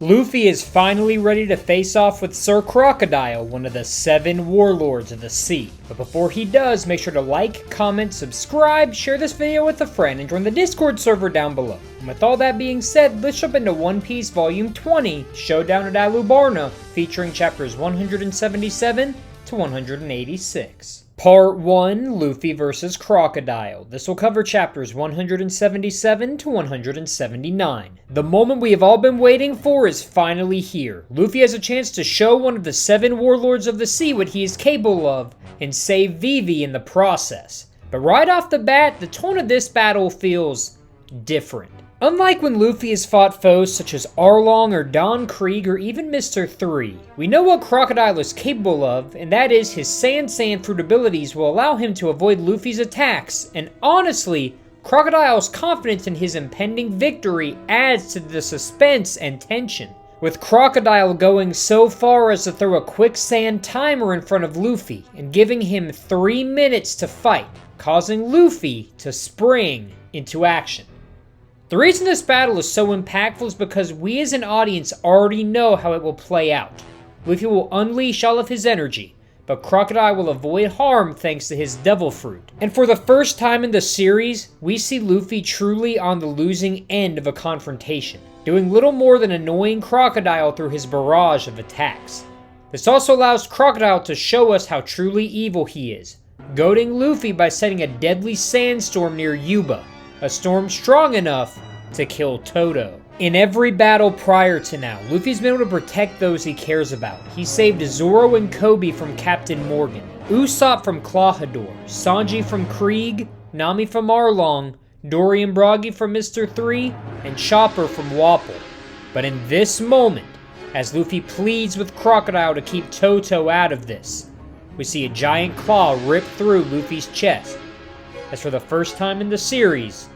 Luffy is finally ready to face off with Sir Crocodile, one of the 7 warlords of the sea. But before he does, make sure to like, comment, subscribe, share this video with a friend, and join the Discord server down below. And with all that being said, let's jump into One Piece Volume 20, Showdown at Alabasta, featuring chapters 177 to 186. Part 1, Luffy vs. Crocodile. This will cover chapters 177 to 179. The moment we have all been waiting for is finally here. Luffy has a chance to show one of the 7 warlords of the sea what he is capable of, and save Vivi in the process. But right off the bat, the tone of this battle feels different. Unlike when Luffy has fought foes such as Arlong or Don Krieg or even Mr. 3, we know what Crocodile is capable of, and that is his Sand Fruit abilities will allow him to avoid Luffy's attacks, and honestly, Crocodile's confidence in his impending victory adds to the suspense and tension. With Crocodile going so far as to throw a quicksand timer in front of Luffy and giving him 3 minutes to fight, causing Luffy to spring into action. The reason this battle is so impactful is because we as an audience already know how it will play out. Luffy will unleash all of his energy, but Crocodile will avoid harm thanks to his Devil Fruit. And for the first time in the series, we see Luffy truly on the losing end of a confrontation, doing little more than annoying Crocodile through his barrage of attacks. This also allows Crocodile to show us how truly evil he is, goading Luffy by setting a deadly sandstorm near Yuba, a storm strong enough to kill Toto. In every battle prior to now, Luffy's been able to protect those he cares about. He saved Zoro and Kobe from Captain Morgan, Usopp from Clawhador, Sanji from Krieg, Nami from Arlong, Dory and Broggy from Mr. 3, and Chopper from Wapol. But in this moment, as Luffy pleads with Crocodile to keep Toto out of this, we see a giant claw rip through Luffy's chest. As for the first time in the series,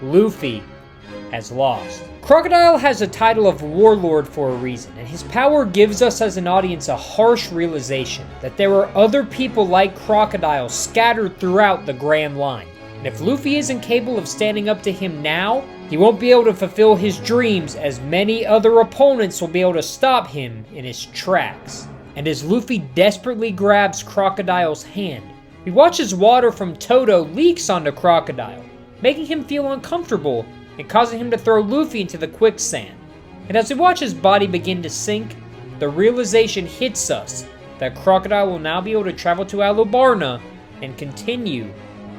Luffy has lost. Crocodile has a title of warlord for a reason, and his power gives us as an audience a harsh realization that there are other people like Crocodile scattered throughout the Grand Line. And if Luffy isn't capable of standing up to him now, he won't be able to fulfill his dreams, as many other opponents will be able to stop him in his tracks. And as Luffy desperately grabs Crocodile's hand, we watch as water from Toto leaks onto Crocodile, making him feel uncomfortable and causing him to throw Luffy into the quicksand. And as we watch his body begin to sink, the realization hits us that Crocodile will now be able to travel to Alabasta and continue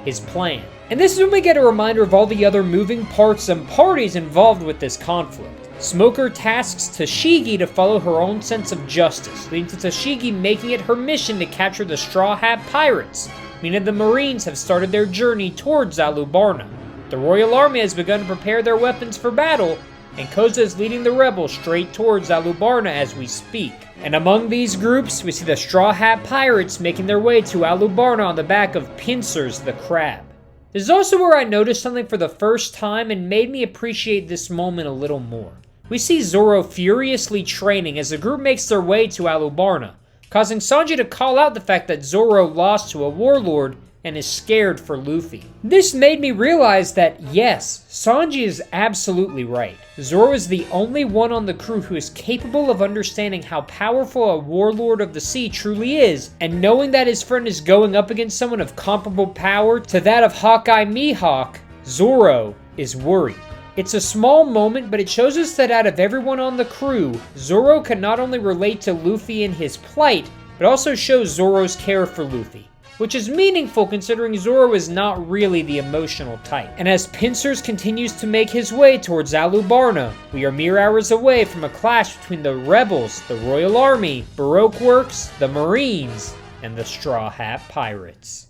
his plan. And this is when we get a reminder of all the other moving parts and parties involved with this conflict. Smoker tasks Tashigi to follow her own sense of justice, leading to Tashigi making it her mission to capture the Straw Hat Pirates, meaning the Marines have started their journey towards Alabasta. The Royal Army has begun to prepare their weapons for battle, and Koza is leading the rebels straight towards Alabasta as we speak. And among these groups, we see the Straw Hat Pirates making their way to Alabasta on the back of Pincers the Crab. This is also where I noticed something for the first time and made me appreciate this moment a little more. We see Zoro furiously training as the group makes their way to Alabasta, causing Sanji to call out the fact that Zoro lost to a warlord and is scared for Luffy. This made me realize that yes, Sanji is absolutely right. Zoro is the only one on the crew who is capable of understanding how powerful a warlord of the sea truly is, and knowing that his friend is going up against someone of comparable power to that of Hawkeye Mihawk, Zoro is worried. It's a small moment, but it shows us that out of everyone on the crew, Zoro can not only relate to Luffy in his plight, but also shows Zoro's care for Luffy, which is meaningful considering Zoro is not really the emotional type. And as Pincers continues to make his way towards Alabasta, we are mere hours away from a clash between the rebels, the Royal Army, Baroque Works, the Marines, and the Straw Hat Pirates.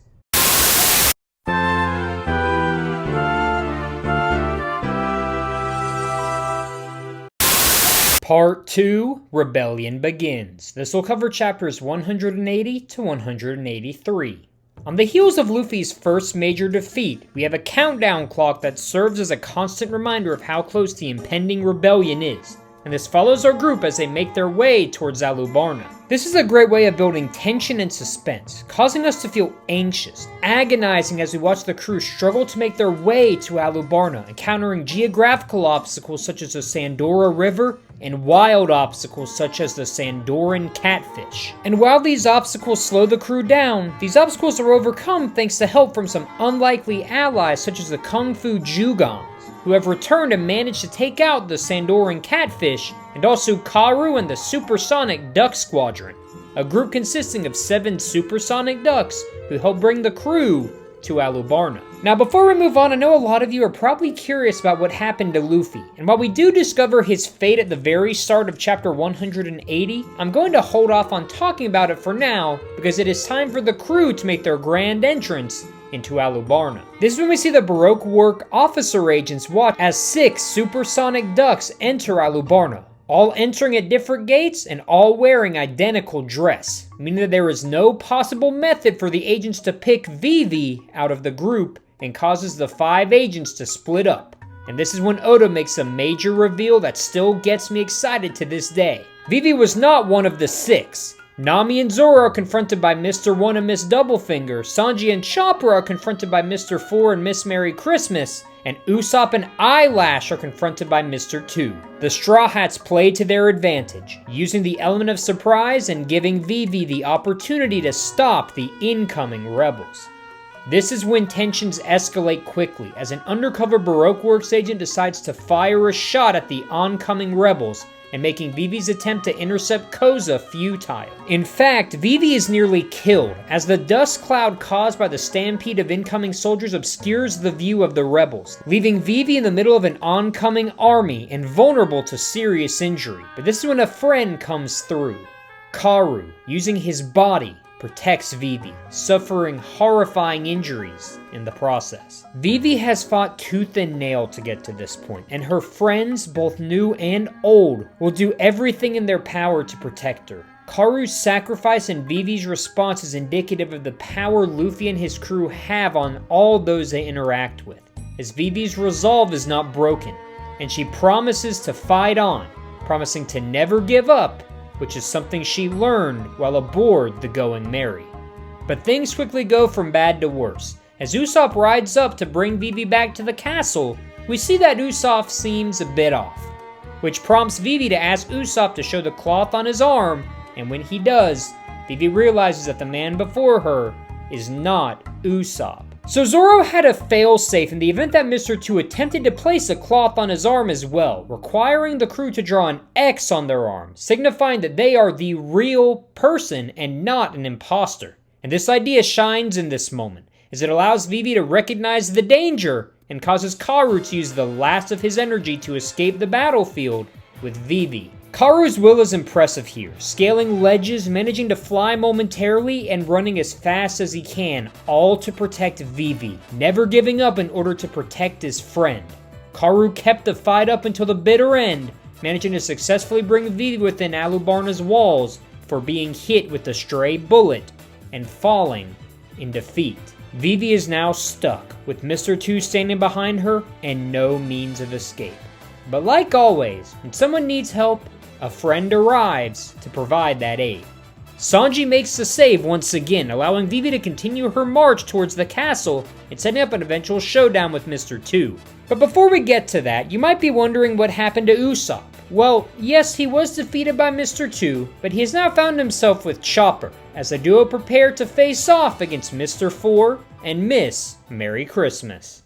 Part 2, Rebellion Begins. This will cover chapters 180 to 183. On the heels of Luffy's first major defeat, we have a countdown clock that serves as a constant reminder of how close the impending rebellion is, and this follows our group as they make their way towards Alabasta. This is a great way of building tension and suspense, causing us to feel anxious, agonizing as we watch the crew struggle to make their way to Alabasta, encountering geographical obstacles such as the Sandora River and wild obstacles such as the Sandoran catfish. And while these obstacles slow the crew down, these obstacles are overcome thanks to help from some unlikely allies such as the Kung Fu Jugongs, who have returned and managed to take out the Sandoran catfish, and also Karu and the Supersonic Duck Squadron, a group consisting of 7 supersonic ducks who help bring the crew to Alabasta. Now before we move on, I know a lot of you are probably curious about what happened to Luffy, and while we do discover his fate at the very start of chapter 180, I'm going to hold off on talking about it for now, because it is time for the crew to make their grand entrance into Alabasta. This is when we see the Baroque work officer agents watch as 6 supersonic ducks enter Alabasta, all entering at different gates and all wearing identical dress, meaning that there is no possible method for the agents to pick Vivi out of the group, and causes the 5 agents to split up. And this is when Oda makes a major reveal that still gets me excited to this day. Vivi was not one of the 6. Nami and Zoro are confronted by Mr. 1 and Miss Doublefinger, Sanji and Chopper are confronted by Mr. 4 and Miss Merry Christmas, and Usopp and Eyelash are confronted by Mr. 2. The Straw Hats played to their advantage, using the element of surprise and giving Vivi the opportunity to stop the incoming rebels. This is when tensions escalate quickly, as an undercover Baroque Works agent decides to fire a shot at the oncoming rebels, and making Vivi's attempt to intercept Koza futile. In fact, Vivi is nearly killed, as the dust cloud caused by the stampede of incoming soldiers obscures the view of the rebels, leaving Vivi in the middle of an oncoming army and vulnerable to serious injury. But this is when a friend comes through. Karu, using his body, protects Vivi, suffering horrifying injuries in the process. Vivi has fought tooth and nail to get to this point, and her friends, both new and old, will do everything in their power to protect her. Karu's sacrifice and Vivi's response is indicative of the power Luffy and his crew have on all those they interact with, as Vivi's resolve is not broken, and she promises to fight on, promising to never give up, which is something she learned while aboard the Going Merry. But things quickly go from bad to worse. As Usopp rides up to bring Vivi back to the castle, we see that Usopp seems a bit off, which prompts Vivi to ask Usopp to show the cloth on his arm, and when he does, Vivi realizes that the man before her is not Usopp. So Zoro had a fail-safe in the event that Mr. 2 attempted to place a cloth on his arm as well, requiring the crew to draw an X on their arm, signifying that they are the real person and not an imposter. And this idea shines in this moment, as it allows Vivi to recognize the danger and causes Karu to use the last of his energy to escape the battlefield with Vivi. Karu's will is impressive here, scaling ledges, managing to fly momentarily, and running as fast as he can, all to protect Vivi, never giving up in order to protect his friend. Karu kept the fight up until the bitter end, managing to successfully bring Vivi within Alubarna's walls for being hit with a stray bullet and falling in defeat. Vivi is now stuck, with Mr. 2 standing behind her and no means of escape. But like always, when someone needs help, a friend arrives to provide that aid. Sanji makes the save once again, allowing Vivi to continue her march towards the castle and setting up an eventual showdown with Mr. 2. But before we get to that, you might be wondering what happened to Usopp. Well, yes, he was defeated by Mr. 2, but he has now found himself with Chopper, as the duo prepare to face off against Mr. 4 and Miss Merry Christmas.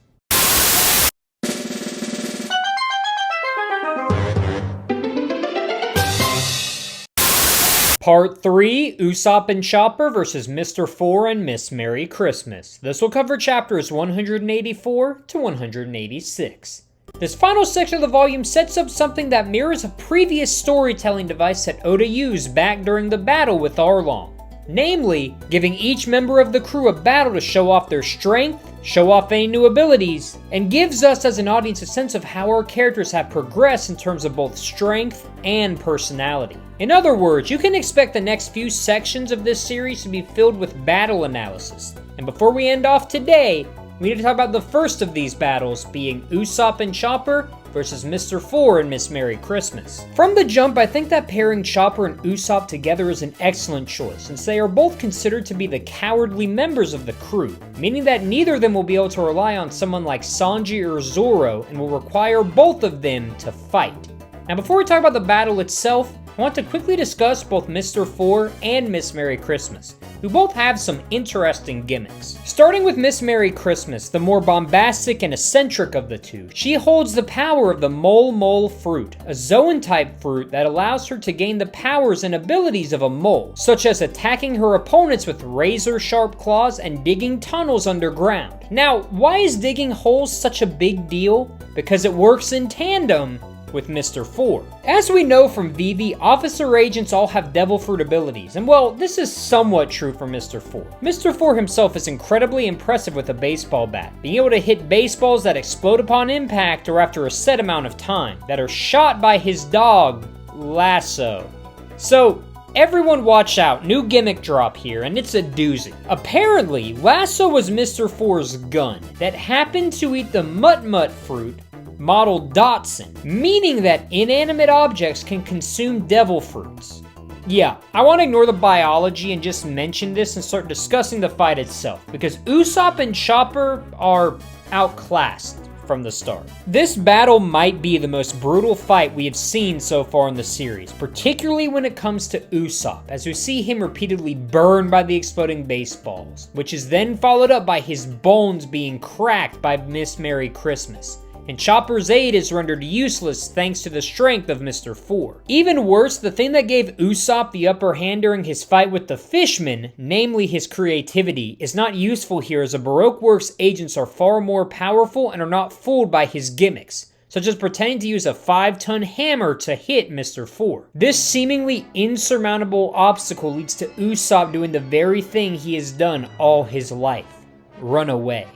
Part 3, Usopp and Chopper vs. Mr. 4 and Miss Merry Christmas. This will cover chapters 184 to 186. This final section of the volume sets up something that mirrors a previous storytelling device that Oda used back during the battle with Arlong. Namely, giving each member of the crew a battle to show off their strength, show off any new abilities, and gives us as an audience a sense of how our characters have progressed in terms of both strength and personality. In other words, you can expect the next few sections of this series to be filled with battle analysis. And before we end off today, we need to talk about the first of these battles, being Usopp and Chopper versus Mr. 4 and Miss Merry Christmas. From the jump, I think that pairing Chopper and Usopp together is an excellent choice, since they are both considered to be the cowardly members of the crew, meaning that neither of them will be able to rely on someone like Sanji or Zoro and will require both of them to fight. Now before we talk about the battle itself, I want to quickly discuss both Mr. Four and Miss Merry Christmas, who both have some interesting gimmicks. Starting with Miss Merry Christmas, the more bombastic and eccentric of the two, she holds the power of the Mole fruit, a Zoan-type fruit that allows her to gain the powers and abilities of a mole, such as attacking her opponents with razor-sharp claws and digging tunnels underground. Now, why is digging holes such a big deal? Because it works in tandem with Mr. Four. As we know from Vivi, officer agents all have devil fruit abilities, and well, this is somewhat true for Mr. Four. Mr. Four himself is incredibly impressive with a baseball bat, being able to hit baseballs that explode upon impact or after a set amount of time, that are shot by his dog, Lasso. So, everyone watch out, new gimmick drop here, and it's a doozy. Apparently, Lasso was Mr. Four's gun that happened to eat the Mut fruit model Dotson, meaning that inanimate objects can consume devil fruits. Yeah, I want to ignore the biology and just mention this and start discussing the fight itself, because Usopp and Chopper are outclassed from the start. This battle might be the most brutal fight we have seen so far in the series, particularly when it comes to Usopp, as we see him repeatedly burned by the exploding baseballs, which is then followed up by his bones being cracked by Miss Merry Christmas. And Chopper's aid is rendered useless thanks to the strength of Mr. Four. Even worse, the thing that gave Usopp the upper hand during his fight with the Fishman, namely his creativity, is not useful here, as the Baroque Works agents are far more powerful and are not fooled by his gimmicks, such as pretending to use a 5-ton hammer to hit Mr. Four. This seemingly insurmountable obstacle leads to Usopp doing the very thing he has done all his life: run away.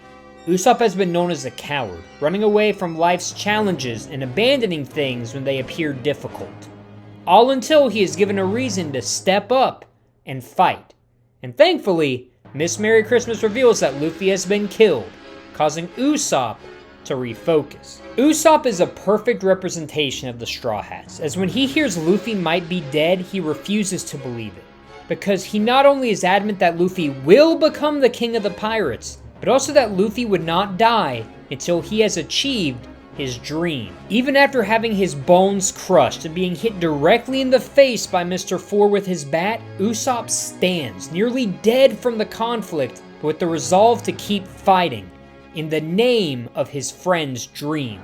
Usopp has been known as a coward, running away from life's challenges and abandoning things when they appear difficult. All until he is given a reason to step up and fight. And thankfully, Miss Merry Christmas reveals that Luffy has been killed, causing Usopp to refocus. Usopp is a perfect representation of the Straw Hats, as when he hears Luffy might be dead, he refuses to believe it. Because he not only is adamant that Luffy will become the king of the pirates, but also that Luffy would not die until he has achieved his dream. Even after having his bones crushed and being hit directly in the face by Mr. Four with his bat, Usopp stands, nearly dead from the conflict, but with the resolve to keep fighting, in the name of his friend's dream.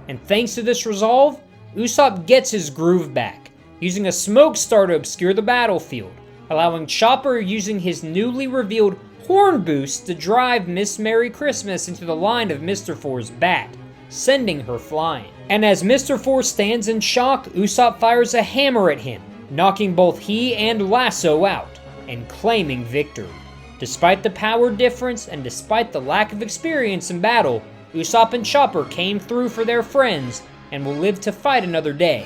And thanks to this resolve, Usopp gets his groove back, using a smoke star to obscure the battlefield, allowing Chopper using his newly revealed horn boost to drive Miss Merry Christmas into the line of Mr. Four's bat, sending her flying. And as Mr. Four stands in shock, Usopp fires a hammer at him, knocking both he and Lasso out, and claiming victory. Despite the power difference and despite the lack of experience in battle, Usopp and Chopper came through for their friends and will live to fight another day.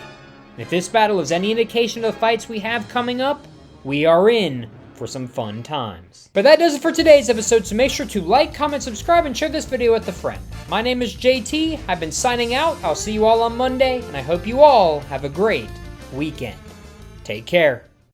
And if this battle is any indication of the fights we have coming up, we are in for some fun times. But that does it for today's episode, so make sure to like, comment, subscribe, and share this video with a friend. My name is JT, I've been signing out, I'll see you all on Monday, and I hope you all have a great weekend. Take care.